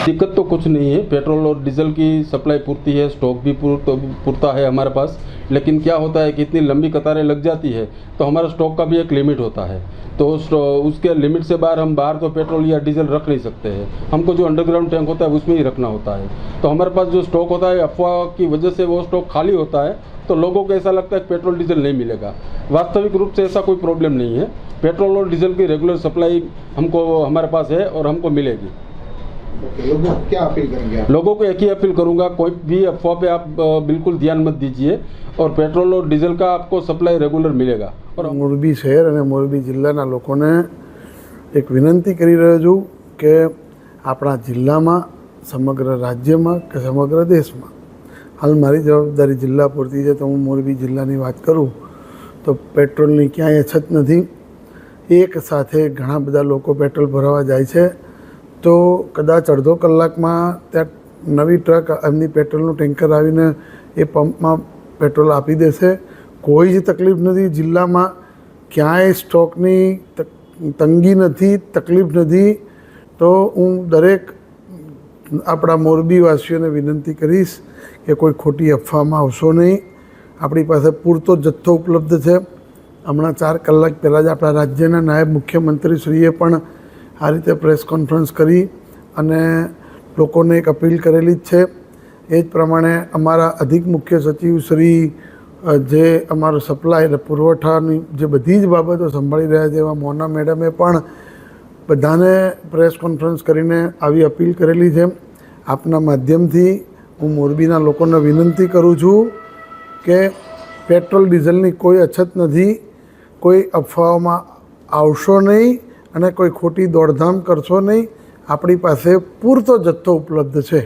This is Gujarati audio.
दिक्कत तो कुछ नहीं है, पेट्रोल और डीजल की सप्लाई पूर्ति है, स्टॉक भी पूरता है हमारे पास। लेकिन क्या होता है कि इतनी लंबी कतारें लग जाती है तो हमारा स्टॉक का भी एक लिमिट होता है, तो उसके लिमिट से बाहर हम बाहर तो पेट्रोल या डीजल रख नहीं सकते हैं। हमको जो अंडरग्राउंड टैंक होता है उसमें ही रखना होता है। तो हमारे पास जो स्टॉक होता है अफवाह की वजह से वो स्टॉक खाली होता है, तो लोगों को ऐसा लगता है कि पेट्रोल डीजल नहीं मिलेगा। वास्तविक रूप से ऐसा कोई प्रॉब्लम नहीं है। पेट्रोल और डीजल की रेगुलर सप्लाई हमको हमारे पास है और हमको मिलेगी। लोगों को क्या अपील करेंगे आप? लोगों को एक ही अपील करूंगा, कोई भी अफवाह पे आप बिल्कुल ध्यान मत दीजिए और पेट्रोल और डीजल का आपको सप्लाई रेगुलर मिलेगा। और મોરબી શહેર અને મોરબી જિલ્લાના લોકોને એક વિનંતી કરી રહ્યો છું કે આપણા જિલ્લામાં, સમગ્ર રાજ્યમાં કે સમગ્ર દેશમાં, હાલ મારી જવાબદારી જિલ્લા પૂરતી છે તો હું મોરબી જિલ્લાની વાત કરું તો પેટ્રોલની ક્યાંય અછત નથી। એક સાથે ઘણા બધા લોકો પેટ્રોલ ભરાવા જાય છે તો કદાચ અડધો કલાકમાં ત્યાં નવી ટ્રક એમની પેટ્રોલનું ટેન્કર આવીને એ પંપમાં પેટ્રોલ આપી દેશે। કોઈ જ તકલીફ નથી, જિલ્લામાં ક્યાંય સ્ટોકની તંગી નથી, તકલીફ નથી। તો હું દરેક આપણા મોરબીવાસીઓને વિનંતી કરીશ કે કોઈ ખોટી અફવામાં આવશો નહીં। આપણી પાસે પૂરતો જથ્થો ઉપલબ્ધ છે। હમણાં 4 કલાક પહેલાં જ આપણા રાજ્યના નાયબ મુખ્યમંત્રીશ્રીએ પણ આ રીતે પ્રેસ કોન્ફરન્સ કરી અને લોકોને એક અપીલ કરેલી જ છે। એ જ પ્રમાણે અમારા અધિક મુખ્ય સચિવ શ્રી જે અમારો સપ્લાય એટલે પુરવઠાની જે બધી જ બાબતો સંભાળી રહ્યા છે એવા મોના મેડમે પણ બધાને પ્રેસ કોન્ફરન્સ કરીને આવી અપીલ કરેલી છે। આપના માધ્યમથી હું મોરબીના લોકોને વિનંતી કરું છું કે પેટ્રોલ ડીઝલની કોઈ અછત નથી, કોઈ અફવાઓમાં આવશો નહીં અને કોઈ ખોટી દોડધામ કરશો નહીં। આપણી પાસે પૂરતો જથ્થો ઉપલબ્ધ છે।